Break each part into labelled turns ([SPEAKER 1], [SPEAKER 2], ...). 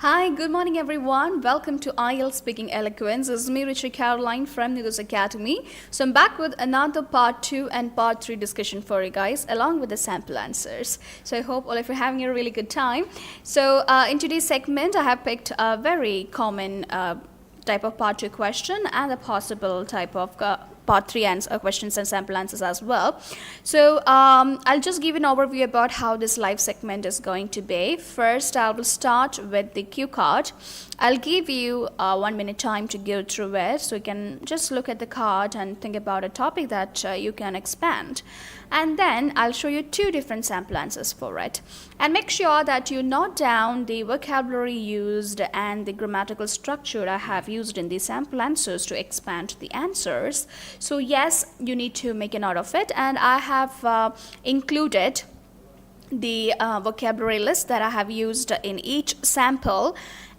[SPEAKER 1] Hi, good morning everyone. Welcome to IELTS Speaking Eloquence. This is me, 𝗁𝐶𝐶 Caroline from 𝐂𝐚𝐥𝐥 Academy. So I'm back with another part 2 and part 3 discussion for you guys along with the sample answers. So I hope all of you are having a really good time. So in today's segment, I have picked a very common type of part 2 question and a possible type of part 3 questions and sample answers as well. So I'll just give an overview about how this live segment is going to be. First, I will start with the cue card. I'll give you 1 minute time to go through it, so you can just look at the card and think about a topic that you can expand. And then I'll show you 2 different sample answers for it. And make sure that you note down the vocabulary used and the grammatical structure I have used in the sample answers to expand the answers. So yes, you need to make a note of it, and I have included the vocabulary list that I have used in each sample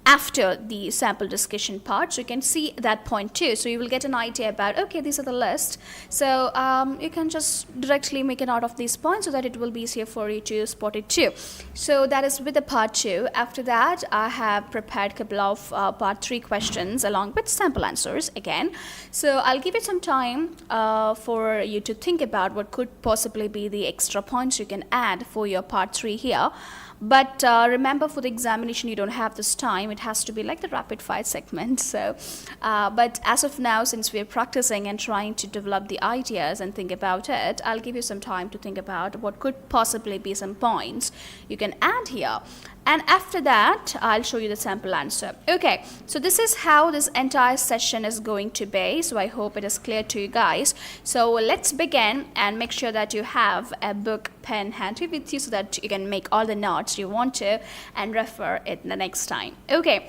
[SPEAKER 1] after the sample discussion part, so you can see that point too. So you will get an idea about, okay, these are the list. So you can just directly make a note of these points so that it will be easier for you to spot it too. So that is with the part 2. After that, I have prepared a couple of part 3 questions along with sample answers again. So I'll give you some time for you to think about what could possibly be the extra points you can add for your part 3 here. But remember, for the examination you don't have this time. It has to be like the rapid fire segment. So but as of now, since we're practicing and trying to develop the ideas and think about it, I'll give you some time to think about what could possibly be some points you can add here. And after that, I'll show you the sample answer. Okay, so this is how this entire session is going to be. So I hope it is clear to you guys. So let's begin, and make sure that you have a book, pen handy with you so that you can make all the notes you want to and refer it the next time. Okay.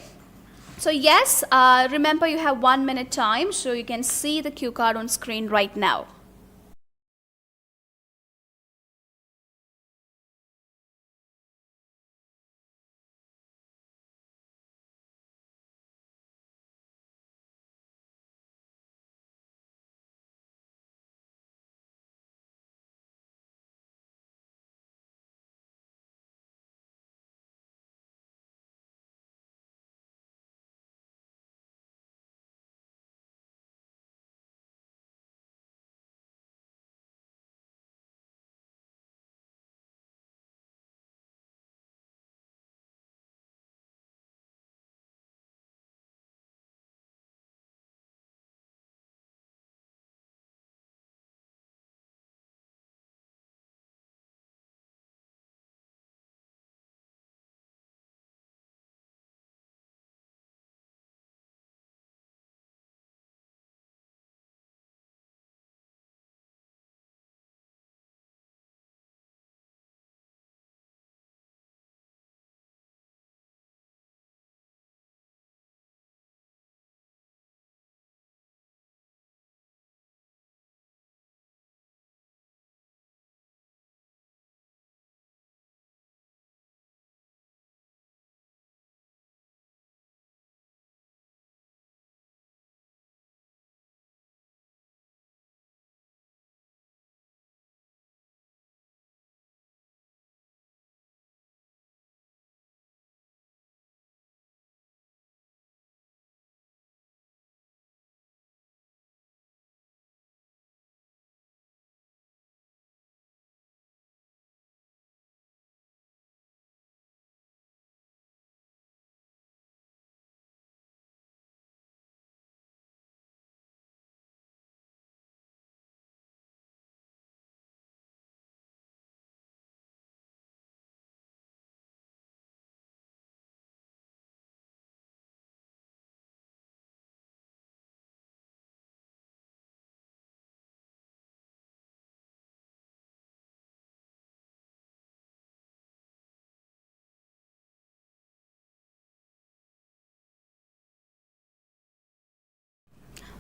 [SPEAKER 1] So yes, remember you have 1 minute time, so you can see the cue card on screen right now.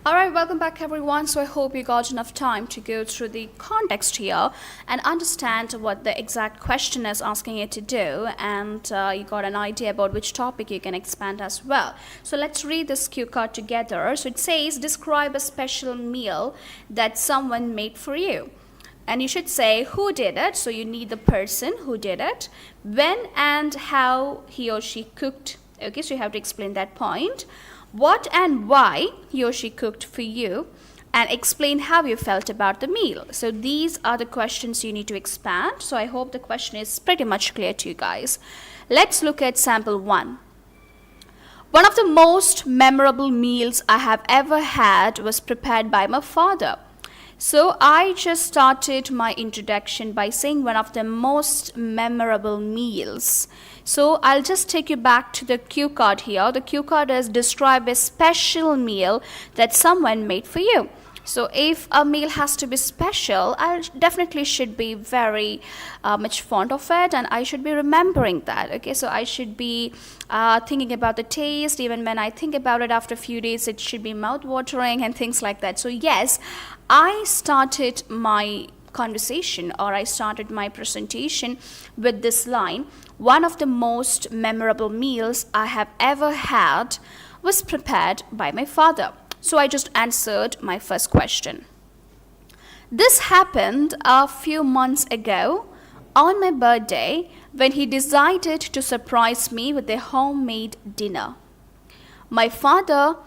[SPEAKER 1] Alright, welcome back everyone. So I hope you got enough time to go through the context here and understand what the exact question is asking you to do, and you got an idea about which topic you can expand as well. So let's read this cue card together. So it says, describe a special meal that someone made for you. And you should say who did it, so you need the person who did it, when and how he or she cooked Okay, so you have to explain that point. What and why he or she cooked for you, and explain how you felt about the meal. So these are the questions you need to expand. So I hope the question is pretty much clear to you guys. Let's look at sample 1. One of the most memorable meals I have ever had was prepared by my father. So I just started my introduction by saying one of the most memorable meals. So I'll just take you back to the cue card here. The cue card is describe a special meal that someone made for you. So if a meal has to be special, I definitely should be very much fond of it, and I should be remembering that. Okay, so I should be thinking about the taste. Even when I think about it after a few days, it should be mouth-watering and things like that. So yes, I started my conversation, or I started my presentation with this line: one of the most memorable meals I have ever had was prepared by my father. So I just answered my first question. This happened a few months ago on my birthday, when he decided to surprise me with a homemade dinner. My father,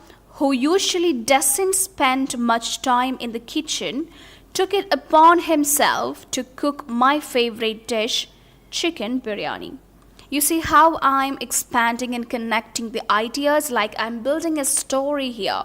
[SPEAKER 1] who usually doesn't spend much time in the kitchen, took it upon himself to cook my favorite dish, chicken biryani. You see how I'm expanding and connecting the ideas, like I'm building a story here.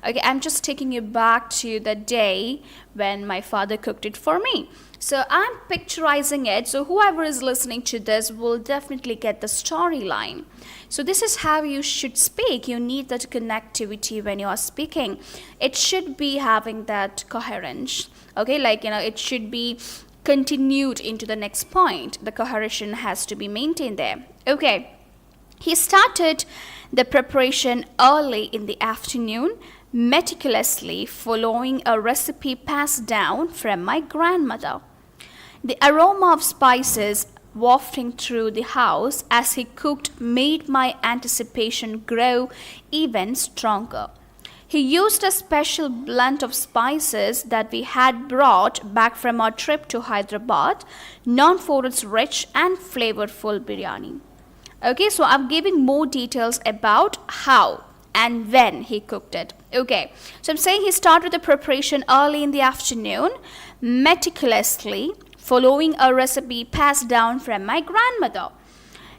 [SPEAKER 1] Okay, I'm just taking you back to the day when my father cooked it for me. So I'm picturizing it, so whoever is listening to this will definitely get the storyline. So this is how you should speak. You need that connectivity when you are speaking. It should be having that coherence. Okay, like, it should be continued into the next point. The cohesion has to be maintained there. Okay, he started the preparation early in the afternoon, meticulously following a recipe passed down from my grandmother. The aroma of spices wafting through the house as he cooked made my anticipation grow even stronger. He used a special blend of spices that we had brought back from our trip to Hyderabad, known for its rich and flavorful biryani. Okay, so I'm giving more details about how and when he cooked it. Okay, so I'm saying he started the preparation early in the afternoon, meticulously following a recipe passed down from my grandmother.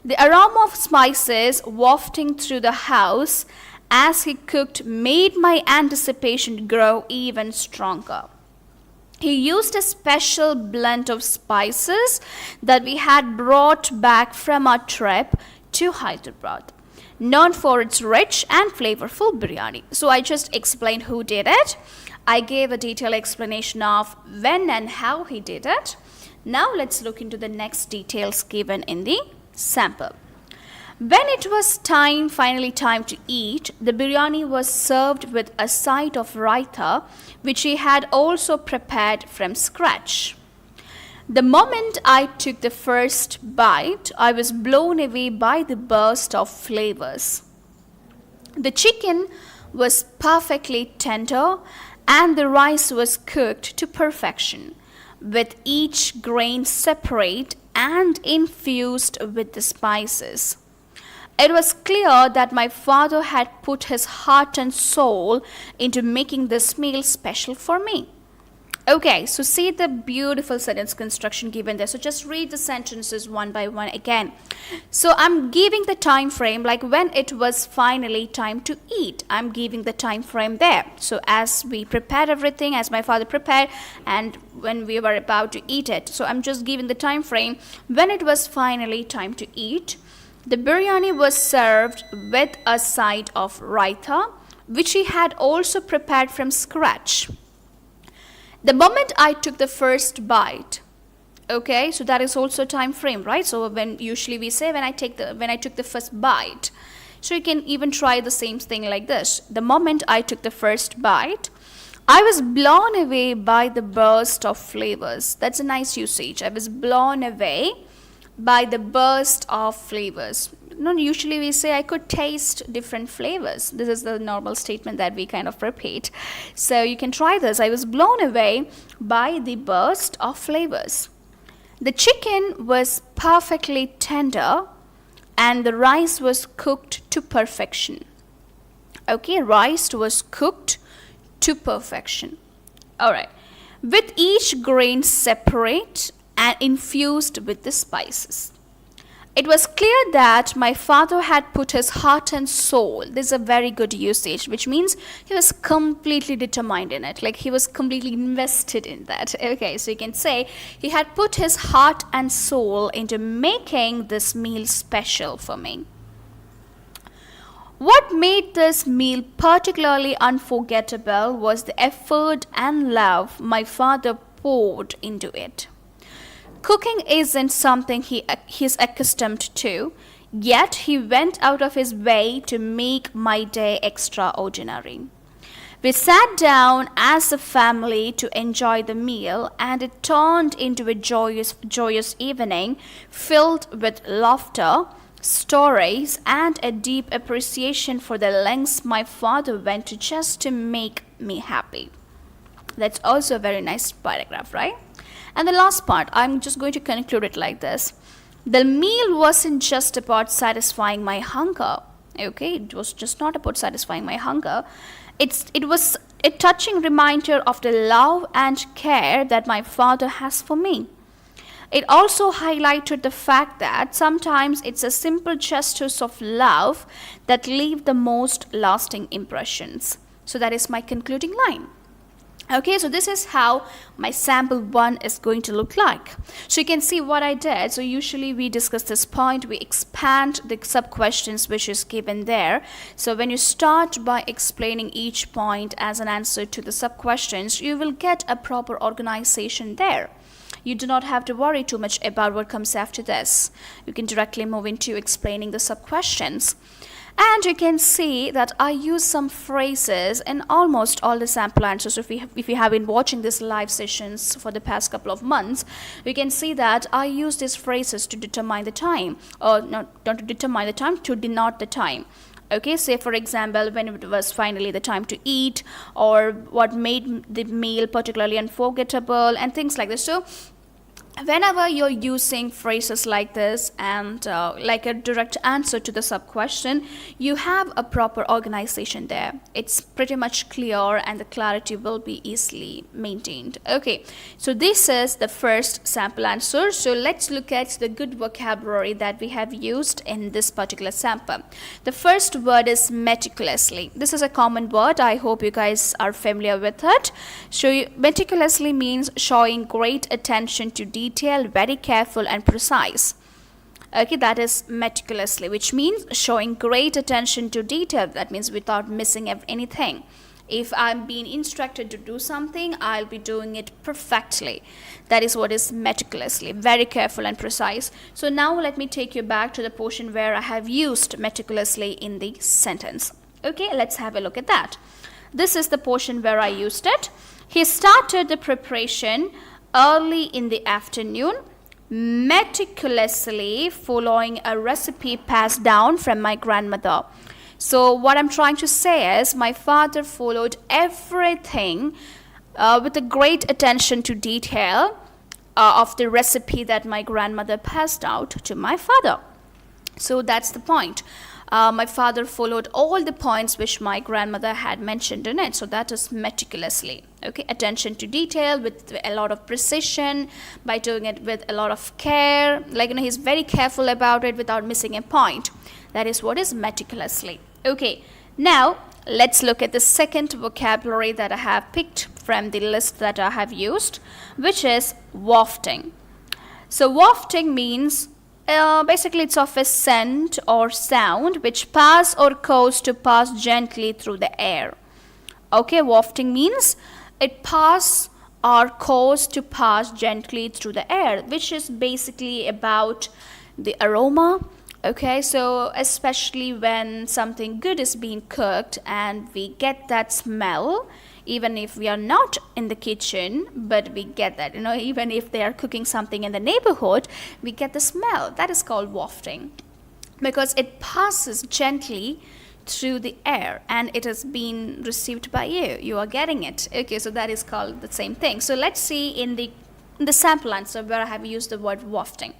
[SPEAKER 1] The aroma of spices wafting through the house as he cooked made my anticipation grow even stronger. He used a special blend of spices that we had brought back from our trip to Hyderabad, known for its rich and flavorful biryani. So I just explained who did it. I gave a detailed explanation of when and how he did it. Now let's look into the next details given in the sample. When it was finally time to eat, the biryani was served with a side of raita, which he had also prepared from scratch. The moment I took the first bite, I was blown away by the burst of flavors. The chicken was perfectly tender and the rice was cooked to perfection, with each grain separate and infused with the spices. It was clear that my father had put his heart and soul into making this meal special for me. Okay, so see the beautiful sentence construction given there. So just read the sentences one by one again. So I'm giving the time frame, like when it was finally time to eat. I'm giving the time frame there. So as we prepared everything, as my father prepared, and when we were about to eat it. So I'm just giving the time frame when it was finally time to eat. The biryani was served with a side of raita, which he had also prepared from scratch. The moment I took the first bite, okay, so that is also time frame, right? So when usually we say when I took the first bite. So you can even try the same thing like this. The moment I took the first bite, I was blown away by the burst of flavors. That's a nice usage. I was blown away by the burst of flavors. Usually we say I could taste different flavors. This is the normal statement that we kind of repeat. So you can try this. I was blown away by the burst of flavors. The chicken was perfectly tender and the rice was cooked to perfection. Okay, rice was cooked to perfection. Alright. With each grain separate and infused with the spices. It was clear that my father had put his heart and soul. This is a very good usage, which means he was completely determined in it. Like he was completely invested in that. Okay, so you can say he had put his heart and soul into making this meal special for me. What made this meal particularly unforgettable was the effort and love my father poured into it. Cooking isn't something he's accustomed to, yet he went out of his way to make my day extraordinary. We sat down as a family to enjoy the meal, and it turned into a joyous evening filled with laughter, stories, and a deep appreciation for the lengths my father went to just to make me happy. That's also a very nice paragraph, right? And the last part, I'm just going to conclude it like this. The meal wasn't just about satisfying my hunger. Okay, it was just not about satisfying my hunger. It was a touching reminder of the love and care that my father has for me. It also highlighted the fact that sometimes it's a simple gestures of love that leave the most lasting impressions. So that is my concluding line. Okay, so this is how my sample 1 is going to look like. So you can see what I did. So usually we discuss this point, we expand the sub-questions which is given there. So when you start by explaining each point as an answer to the sub-questions, you will get a proper organization there. You do not have to worry too much about what comes after this. You can directly move into explaining the sub-questions. And you can see that I use some phrases in almost all the sample answers. If you have been watching these live sessions for the past couple of months, you can see that I use these phrases to determine the time, or not to determine the time, to denote the time. Okay, say for example, when it was finally the time to eat, or what made the meal particularly unforgettable, and things like this. So whenever you're using phrases like this and like a direct answer to the sub-question, you have a proper organization there. It's pretty much clear and the clarity will be easily maintained. Okay, so this is the first sample answer. So let's look at the good vocabulary that we have used in this particular sample. The first word is meticulously. This is a common word. I hope you guys are familiar with it. So meticulously means showing great attention to detail, very careful and precise. Okay, that is meticulously, which means showing great attention to detail. That means without missing anything. If I'm being instructed to do something, I'll be doing it perfectly. That is what is meticulously, very careful and precise. So now let me take you back to the portion where I have used meticulously in the sentence. Okay, let's have a look at that. This is the portion where I used it. He started the preparation early in the afternoon, meticulously following a recipe passed down from my grandmother. So what I'm trying to say is my father followed everything with a great attention to detail of the recipe that my grandmother passed out to my father. So that's the point. My father followed all the points which my grandmother had mentioned in it. So that is meticulously. Okay, attention to detail with a lot of precision, by doing it with a lot of care. Like, he's very careful about it without missing a point. That is what is meticulously. Okay, now let's look at the second vocabulary that I have picked from the list that I have used, which is wafting. So wafting means basically it's of a scent or sound which pass or cause to pass gently through the air. Okay, wafting means it pass or cause to pass gently through the air, which is basically about the aroma. Okay, so especially when something good is being cooked and we get that smell, even if we are not in the kitchen, but we get that, even if they are cooking something in the neighborhood, we get the smell. That is called wafting, because it passes gently through the air and it has been received by you. You are getting it. Okay, so that is called the same thing. So let's see in the the sample answer where I have used the word wafting.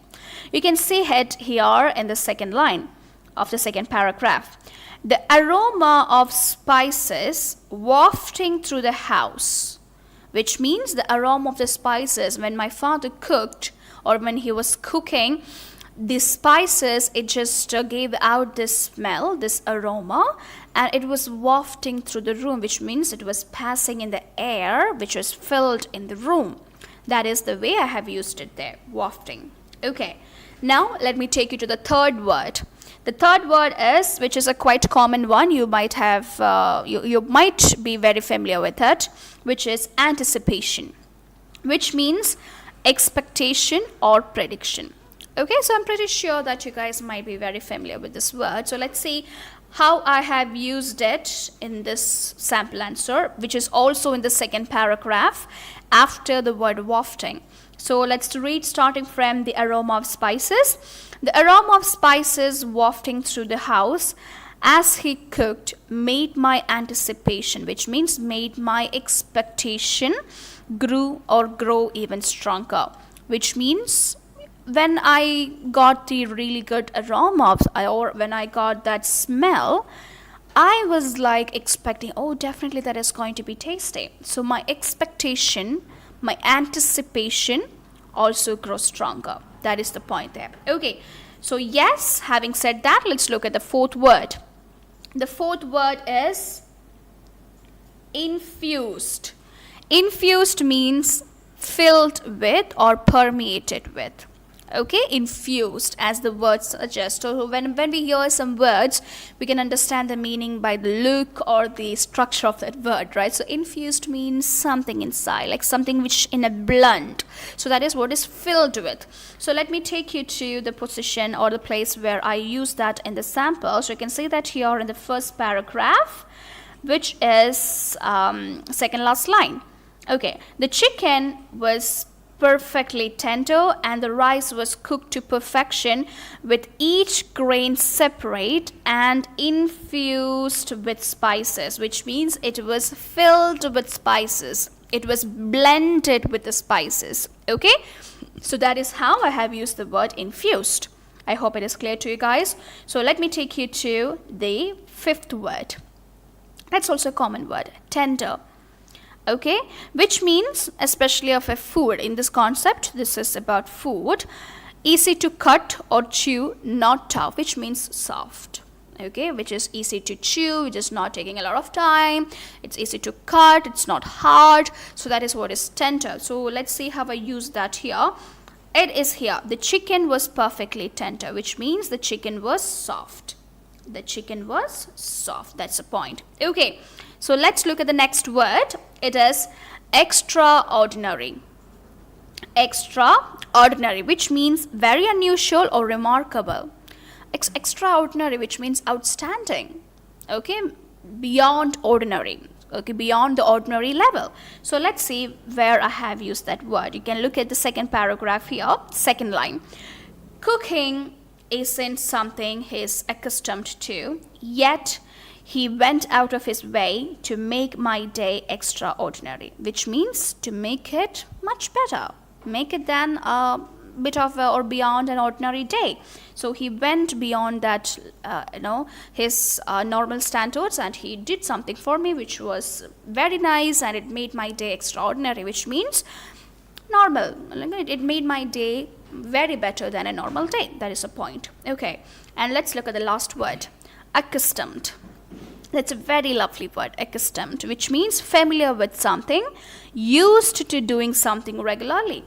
[SPEAKER 1] You can see it here in the second line of the second paragraph. The aroma of spices wafting through the house, which means the aroma of the spices when my father cooked or when he was cooking, the spices, it just gave out this smell, this aroma, and it was wafting through the room, which means it was passing in the air, which was filled in the room. That is the way I have used it there, wafting. Okay, now let me take you to the third word. The third word is, which is a quite common one, you might have, you might be very familiar with it, which is anticipation, which means expectation or prediction. Okay, so I'm pretty sure that you guys might be very familiar with this word. So let's see how I have used it in this sample answer, which is also in the second paragraph after the word wafting. So let's read starting from the aroma of spices. The aroma of spices wafting through the house as he cooked made my anticipation, which means made my expectation grow even stronger, which means when I got the really good aroma or when I got that smell, I was like expecting, oh, definitely that is going to be tasty. So my expectation, my anticipation also grows stronger. That is the point there. Okay, so yes, having said that, let's look at the fourth word. The fourth word is infused. Infused means filled with or permeated with. Okay, infused, as the word suggests. So when we hear some words, we can understand the meaning by the look or the structure of that word, right? So infused means something inside, like something which in a blend. So that is what is filled with. So let me take you to the position or the place where I use that in the sample. So you can see that here in the first paragraph, which is second last line. Okay, the chicken was perfectly tender and the rice was cooked to perfection with each grain separate and infused with spices, which means it was filled with spices. It was blended with the spices. Okay, so that is how I have used the word infused. I hope it is clear to you guys. So let me take you to the fifth word. That's also a common word, tender. Okay, which means especially of a food. In this concept, this is about food, easy to cut or chew, not tough, which means soft. Okay, which is easy to chew, which is not taking a lot of time, it's easy to cut, it's not hard. So that is what is tender. So let's see how I use that here. It is here, the chicken was perfectly tender, which means the chicken was soft. The chicken was soft. That's the point. Okay, so let's look at the next word. It is extraordinary. Extraordinary, which means very unusual or remarkable. Extraordinary, which means outstanding. Okay, beyond ordinary. Okay, beyond the ordinary level. So let's see where I have used that word. You can look at the second paragraph here, second line. Cooking isn't something he's accustomed to, yet he went out of his way to make my day extraordinary, which means to make it much better, make it than a bit of or beyond an ordinary day. So he went beyond that, his normal standards, and he did something for me which was very nice, and it made my day extraordinary, which means normal. It made my day very better than a normal day. That is a point. Okay, and let's look at the last word, accustomed. That's a very lovely word, accustomed, which means familiar with something, used to doing something regularly.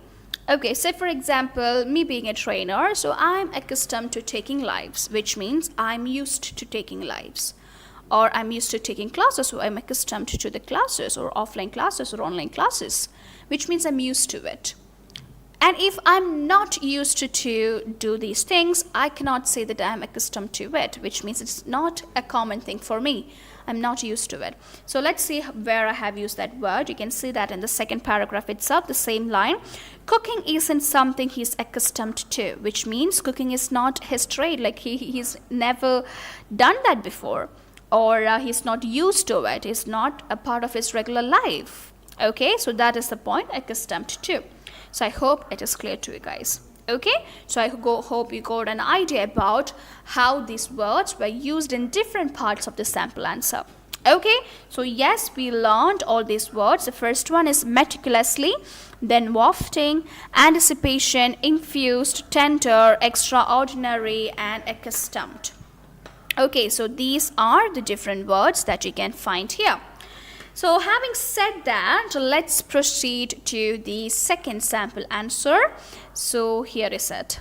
[SPEAKER 1] Okay, say for example, me being a trainer, so I'm accustomed to taking lives, which means I'm used to taking lives. Or I'm used to taking classes, so I'm accustomed to the classes or offline classes or online classes, which means I'm used to it. And if I'm not used to do these things, I cannot say that I'm accustomed to it, which means it's not a common thing for me. I'm not used to it. So let's see where I have used that word. You can see that in the second paragraph itself, the same line. Cooking isn't something he's accustomed to, which means cooking is not his trade. Like he's never done that before, or he's not used to it. It's not a part of his regular life. Okay, so that is the point, accustomed to. So I hope it is clear to you guys. Okay, so I hope you got an idea about how these words were used in different parts of the sample answer. Okay, so yes, we learned all these words. The first one is meticulously, then wafting, anticipation, infused, tender, extraordinary, and accustomed. Okay, so these are the different words that you can find here. So having said that, let's proceed to the second sample answer. So here is it.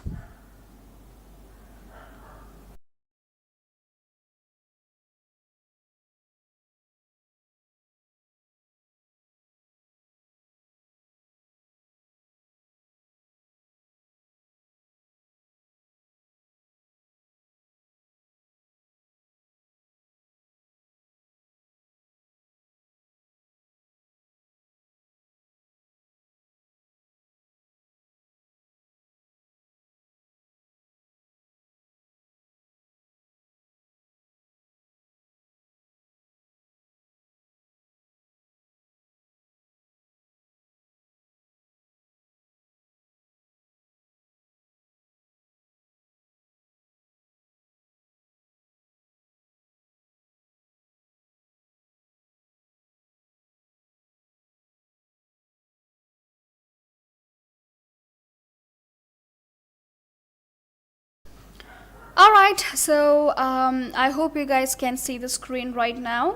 [SPEAKER 1] Alright, so I hope you guys can see the screen right now.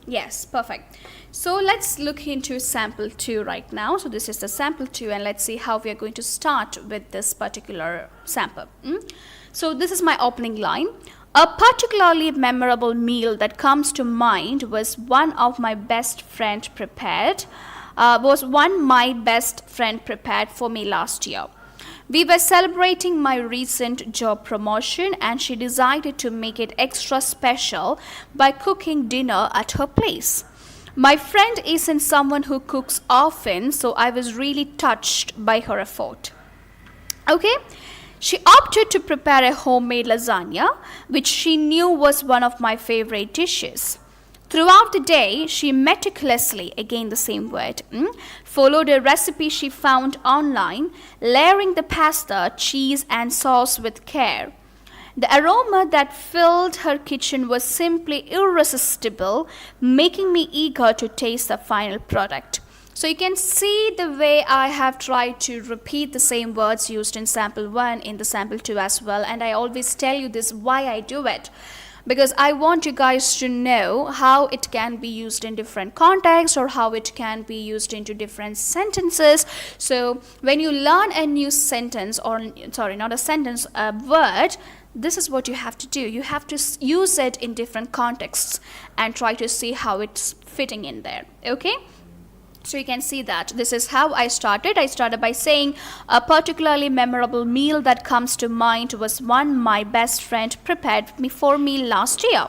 [SPEAKER 1] Yes, perfect. So let's look into sample 2 right now. So this is the sample 2 and let's see how we are going to start with this particular sample. So this is my opening line. A particularly memorable meal that comes to mind was one my best friend prepared for me last year. We were celebrating my recent job promotion and she decided to make it extra special by cooking dinner at her place. My friend isn't someone who cooks often, so I was really touched by her effort. Okay, she opted to prepare a homemade lasagna, which she knew was one of my favorite dishes. Throughout the day, she meticulously, again the same word, followed a recipe she found online, layering the pasta, cheese and sauce with care. The aroma that filled her kitchen was simply irresistible, making me eager to taste the final product. So you can see the way I have tried to repeat the same words used in sample 1 in the sample 2 as well, and I always tell you this why I do it. Because I want you guys to know how it can be used in different contexts or how it can be used into different sentences. So when you learn a new sentence, or sorry, not a sentence, a word, this is what you have to do. You have to use it in different contexts and try to see how it's fitting in there. Okay? So you can see that this is how I started. I started by saying a particularly memorable meal that comes to mind was one my best friend prepared for me last year.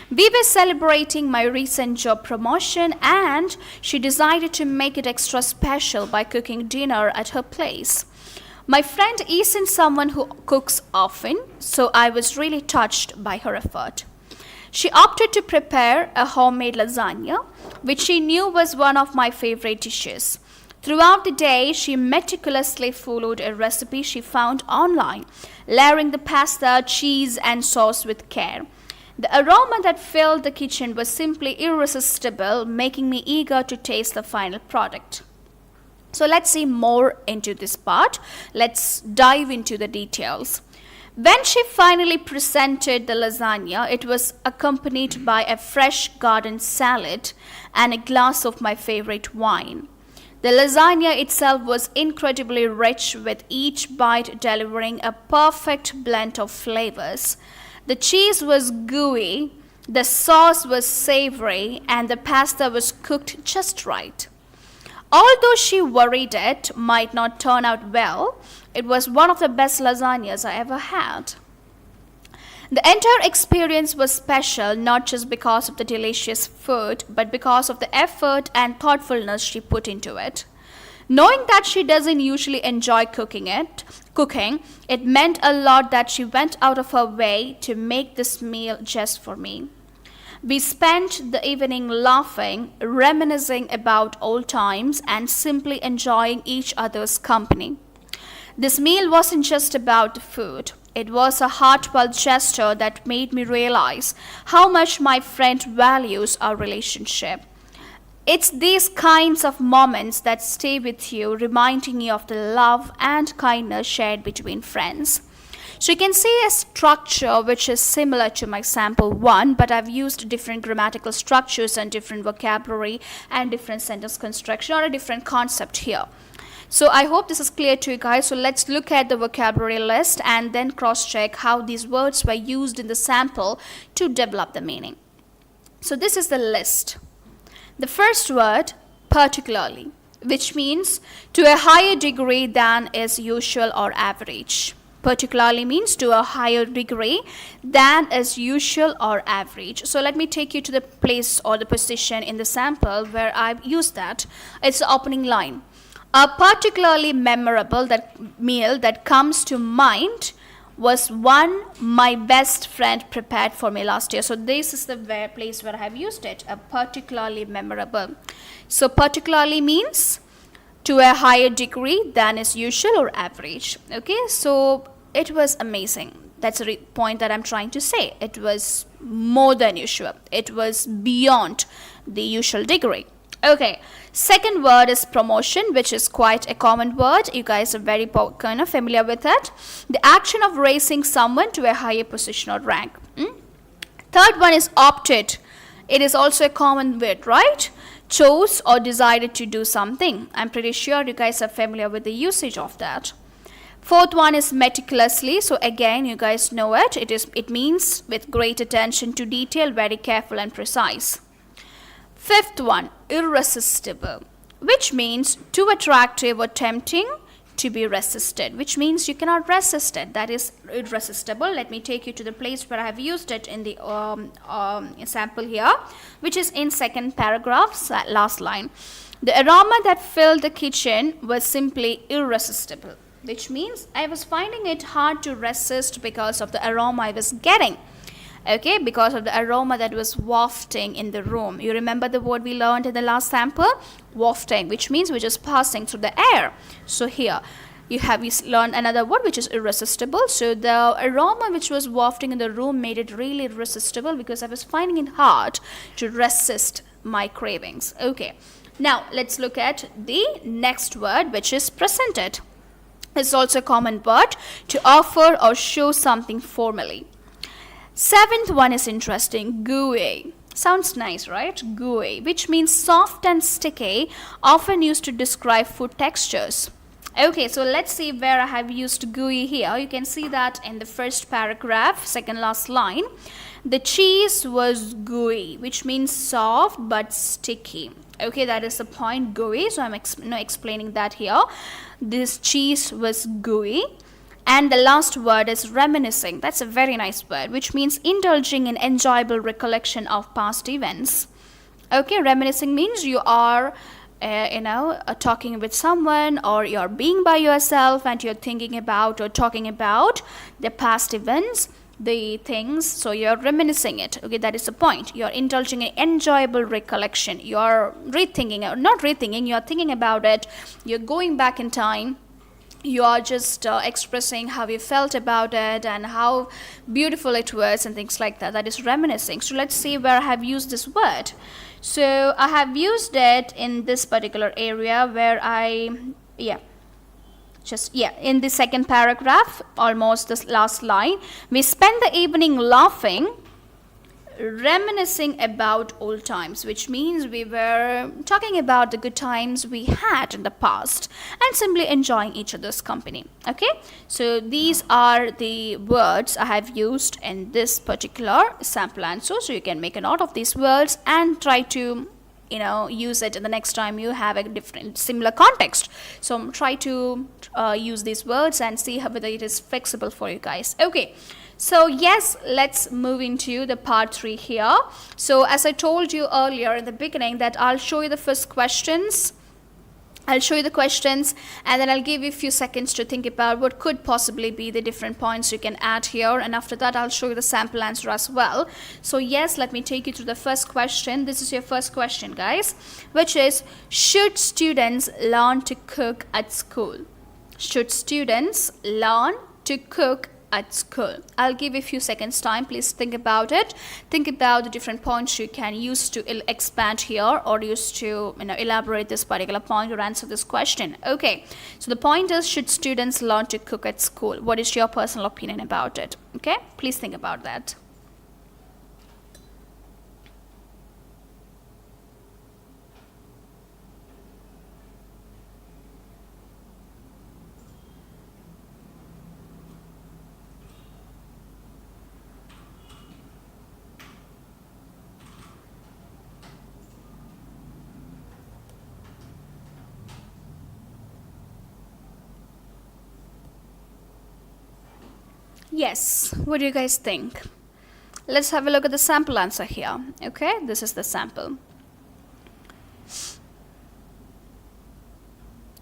[SPEAKER 1] We were celebrating my recent job promotion and she decided to make it extra special by cooking dinner at her place. My friend isn't someone who cooks often, so I was really touched by her effort. She opted to prepare a homemade lasagna, which she knew was one of my favorite dishes. Throughout the day, she meticulously followed a recipe she found online, layering the pasta, cheese, and sauce with care. The aroma that filled the kitchen was simply irresistible, making me eager to taste the final product. So let's see more into this part. Let's dive into the details. When she finally presented the lasagna, it was accompanied by a fresh garden salad and a glass of my favorite wine. The lasagna itself was incredibly rich, with each bite delivering a perfect blend of flavors. The cheese was gooey, the sauce was savory, and the pasta was cooked just right. Although she worried it might not turn out well, it was one of the best lasagnas I ever had. The entire experience was special not just because of the delicious food, but because of the effort and thoughtfulness she put into it. Knowing that she doesn't usually enjoy cooking, it meant a lot that she went out of her way to make this meal just for me. We spent the evening laughing, reminiscing about old times, and simply enjoying each other's company. This meal wasn't just about the food. It was a heartfelt gesture that made me realize how much my friend values our relationship. It's these kinds of moments that stay with you, reminding you of the love and kindness shared between friends. So you can see a structure which is similar to my sample 1, but I've used different grammatical structures and different vocabulary and different sentence construction or a different concept here. So I hope this is clear to you guys. So let's look at the vocabulary list and then cross-check how these words were used in the sample to develop the meaning. So this is the list. The first word, particularly, which means to a higher degree than is usual or average. Particularly means to a higher degree than is usual or average. So let me take you to the place or the position in the sample where I've used that. It's the opening line. A particularly memorable meal that comes to mind was one my best friend prepared for me last year. So this is the place where I have used it, a particularly memorable. So particularly means to a higher degree than is usual or average. Okay, so it was amazing. That's the point that I'm trying to say. It was more than usual. It was beyond the usual degree. Okay, second word is promotion, which is quite a common word. You guys are very kind of familiar with it. The action of raising someone to a higher position or rank. Third one is opted. It is also a common word, right? Chose or decided to do something. I'm pretty sure you guys are familiar with the usage of that. Fourth one is meticulously. So again, you guys know it. It means with great attention to detail, very careful and precise. Fifth one, irresistible, which means too attractive or tempting to be resisted, which means you cannot resist it. That is irresistible. Let me take you to the place where I have used it in the sample here, which is in second paragraph, last line. The aroma that filled the kitchen was simply irresistible, which means I was finding it hard to resist because of the aroma I was getting. Okay, because of the aroma that was wafting in the room. You remember the word we learned in the last sample? Wafting, which means we're just passing through the air. So here you learned another word which is irresistible. So the aroma which was wafting in the room made it really irresistible because I was finding it hard to resist my cravings. Okay, now let's look at the next word, which is presented. It's also a common word, to offer or show something formally. Seventh one is interesting, gooey. Sounds nice, right? Gooey, which means soft and sticky, often used to describe food textures. Okay, so let's see where I have used gooey here. You can see that in the first paragraph, second last line. The cheese was gooey, which means soft but sticky. Okay, that is the point, gooey. So I'm explaining that here. This cheese was gooey. And the last word is reminiscing. That's a very nice word, which means indulging in enjoyable recollection of past events. Okay, reminiscing means you are, talking with someone, or you're being by yourself and you're thinking about or talking about the past events, the things. So you're reminiscing it. Okay, that is the point. You're indulging in enjoyable recollection. You're rethinking, or not rethinking, you're thinking about it. You're going back in time. You are just expressing how you felt about it and how beautiful it was and things like that. That is reminiscing. So let's see where I have used this word. So I have used it in this particular area where in the second paragraph, almost this last line. We spent the evening laughing, reminiscing about old times, which means we were talking about the good times we had in the past and simply enjoying each other's company. Okay, so these are the words I have used in this particular sample answer. So you can make a note of these words and try to use it in the next time you have a different similar context. So try to use these words and see whether it is flexible for you guys. Okay, so yes, let's move into the part 3 here. So as I told you earlier in the beginning that I'll show you the first questions I'll show you the questions and then I'll give you a few seconds to think about what could possibly be the different points you can add here, and after that I'll show you the sample answer as well. So yes, let me take you through the first question. This is your first question, guys, which is, should students learn to cook at school? Should students learn to cook at school? I'll give you a few seconds time. Please think about it. Think about the different points you can use to expand here or use to elaborate this particular point or answer this question. Okay, so the point is, should students learn to cook at school? What is your personal opinion about it? Okay, please think about that. Yes, what do you guys think? Let's have a look at the sample answer here. Okay, this is the sample.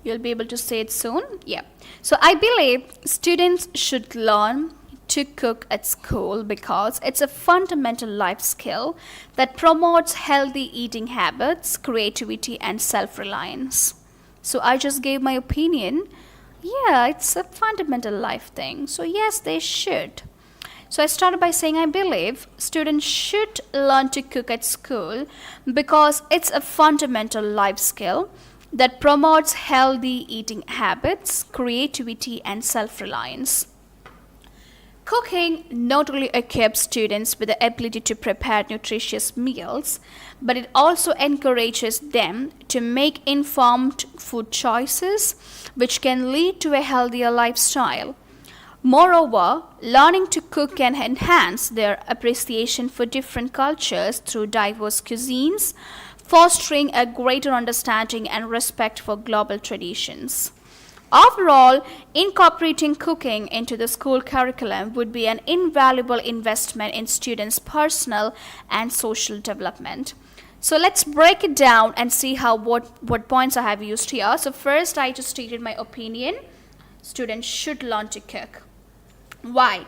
[SPEAKER 1] You'll be able to say it soon. Yeah. So I believe students should learn to cook at school because it's a fundamental life skill that promotes healthy eating habits, creativity, and self-reliance. So I just gave my opinion. Yeah, it's a fundamental life thing. So yes, they should. So I started by saying I believe students should learn to cook at school because it's a fundamental life skill that promotes healthy eating habits, creativity, and self-reliance. Cooking not only equips students with the ability to prepare nutritious meals, but it also encourages them to make informed food choices, which can lead to a healthier lifestyle. Moreover, learning to cook can enhance their appreciation for different cultures through diverse cuisines, fostering a greater understanding and respect for global traditions. Overall, incorporating cooking into the school curriculum would be an invaluable investment in students' personal and social development. So let's break it down and see what points I have used here. So first, I just stated my opinion. Students should learn to cook. Why?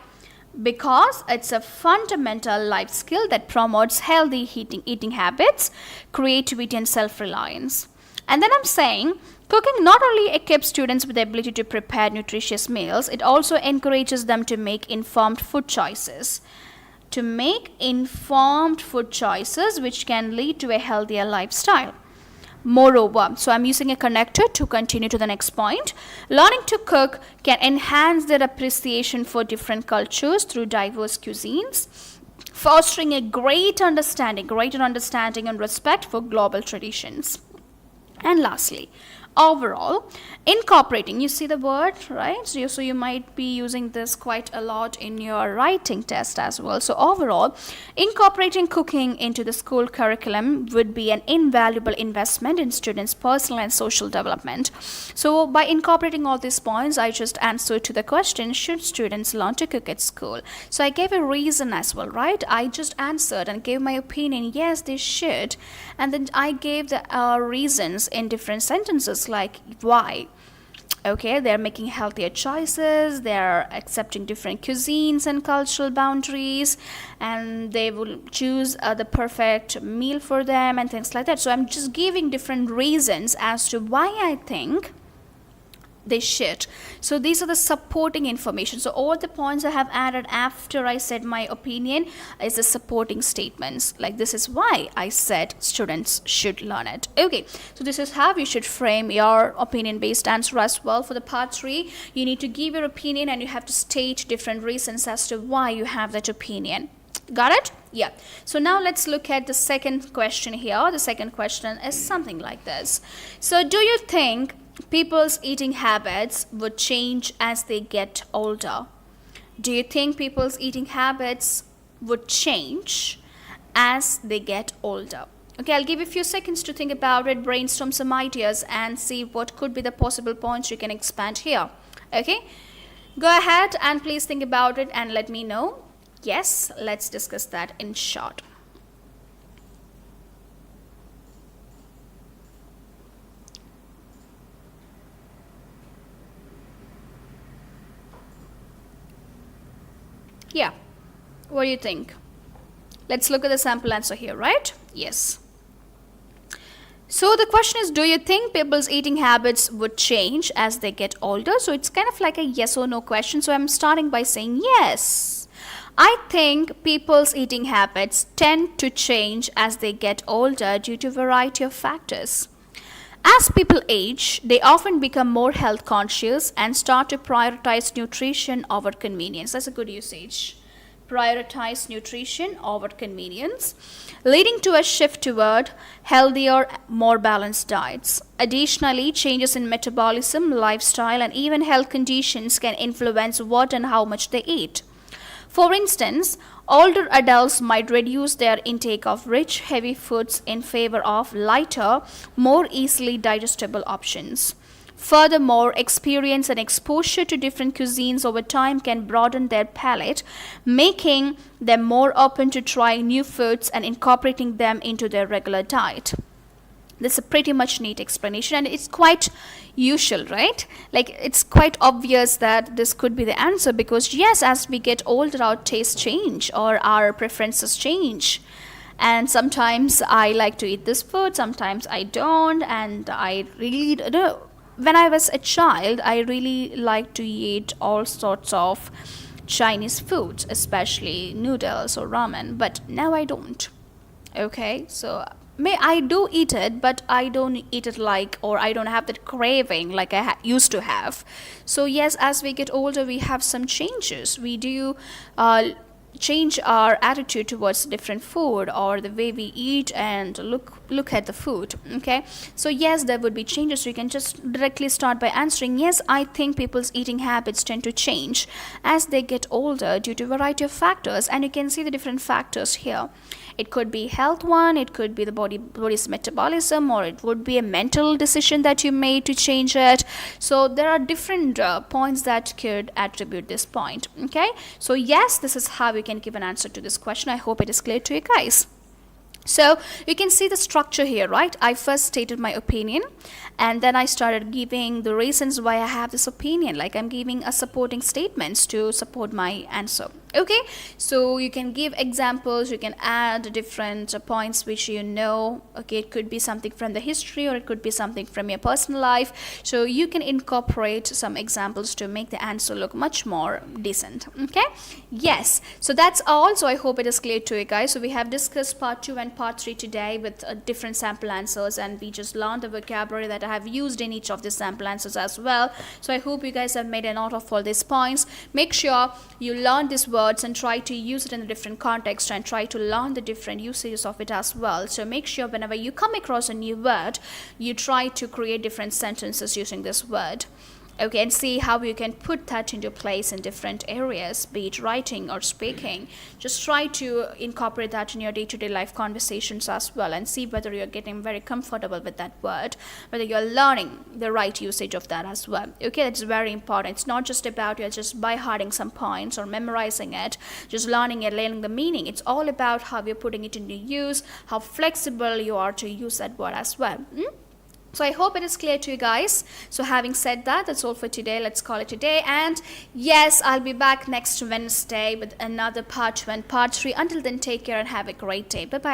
[SPEAKER 1] Because it's a fundamental life skill that promotes healthy eating habits, creativity, and self-reliance. And then I'm saying, cooking not only equips students with the ability to prepare nutritious meals, it also encourages them to make informed food choices. Which can lead to a healthier lifestyle. Moreover, so I'm using a connector to continue to the next point. Learning to cook can enhance their appreciation for different cultures through diverse cuisines, fostering a greater understanding and respect for global traditions. And lastly, overall, incorporating, you see the word, right? So you might be using this quite a lot in your writing test as well. So overall, incorporating cooking into the school curriculum would be an invaluable investment in students' personal and social development. So by incorporating all these points, I just answered to the question, should students learn to cook at school? So I gave a reason as well, right? I just answered and gave my opinion, yes, they should. And then I gave the reasons in different sentences, like why. Okay, they're making healthier choices, they're accepting different cuisines and cultural boundaries, and they will choose the perfect meal for them and things like that. So I'm just giving different reasons as to why I think they should. So these are the supporting information. So all the points I have added after I said my opinion is the supporting statements. Like, this is why I said students should learn it. Okay, so this is how you should frame your opinion based answer as well. For the part 3, you need to give your opinion and you have to state different reasons as to why you have that opinion. Got it? Yeah. So now let's look at the second question here. The second question is something like this. So do you think people's eating habits would change as they get older? Do you think people's eating habits would change as they get older? Okay, I'll give you a few seconds to think about it, brainstorm some ideas, and see what could be the possible points you can expand here. Okay, go ahead and please think about it and let me know. Yes, let's discuss that in short. Yeah. What do you think? Let's look at the sample answer here, right? Yes. So the question is, do you think people's eating habits would change as they get older? So it's kind of like a yes or no question. So I'm starting by saying yes. I think people's eating habits tend to change as they get older due to a variety of factors. As people age, they often become more health conscious and start to prioritize nutrition over convenience. That's a good usage. Prioritize nutrition over convenience, leading to a shift toward healthier, more balanced diets. Additionally, changes in metabolism, lifestyle, and even health conditions can influence what and how much they eat. For instance, older adults might reduce their intake of rich, heavy foods in favor of lighter, more easily digestible options. Furthermore, experience and exposure to different cuisines over time can broaden their palate, making them more open to trying new foods and incorporating them into their regular diet. This is a pretty much neat explanation, and it's quite usual, right? Like, it's quite obvious that this could be the answer, because yes, as we get older, our tastes change or our preferences change. And sometimes I like to eat this food, sometimes I don't, and I really don't. When I was a child, I really liked to eat all sorts of Chinese foods, especially noodles or ramen, but now I don't. Okay, so I do eat it, but I don't eat it like, or I don't have that craving like I used to have. So yes, as we get older, we have some changes. We do change our attitude towards different food, or the way we eat and look at the food. Okay, so yes, there would be changes. So you can just directly start by answering yes. I think people's eating habits tend to change as they get older due to a variety of factors, and you can see the different factors here. It could be health one, it could be the body's metabolism, or it would be a mental decision that you made to change it. So there are different points that could attribute this point. Okay, so yes, this is how we can give an answer to this question. I hope it is clear to you guys. So you can see the structure here, right? I first stated my opinion, and then I started giving the reasons why I have this opinion. Like, I'm giving a supporting statements to support my answer. Okay, so you can give examples, you can add different points which you know. Okay, it could be something from the history, or it could be something from your personal life. So you can incorporate some examples to make the answer look much more decent. Okay, yes, so that's all. So I hope it is clear to you guys. So we have discussed part 2 and part 3 today with different sample answers, and we just learned the vocabulary that I have used in each of the sample answers as well. So I hope you guys have made a note of all these points. Make sure you learn these words and try to use it in a different context, and try to learn the different usages of it as well. So make sure whenever you come across a new word, you try to create different sentences using this word. Okay, and see how you can put that into place in different areas, be it writing or speaking. Just try to incorporate that in your day-to-day life conversations as well, and see whether you're getting very comfortable with that word, whether you're learning the right usage of that as well. Okay, that's very important. It's not just about you're just by-hearting some points or memorizing it, just learning and learning the meaning. It's all about how you're putting it into use, how flexible you are to use that word as well. So I hope it is clear to you guys. So having said that, that's all for today. Let's call it a day. And yes, I'll be back next Wednesday with another part 2 and part 3. Until then, take care and have a great day. Bye-bye.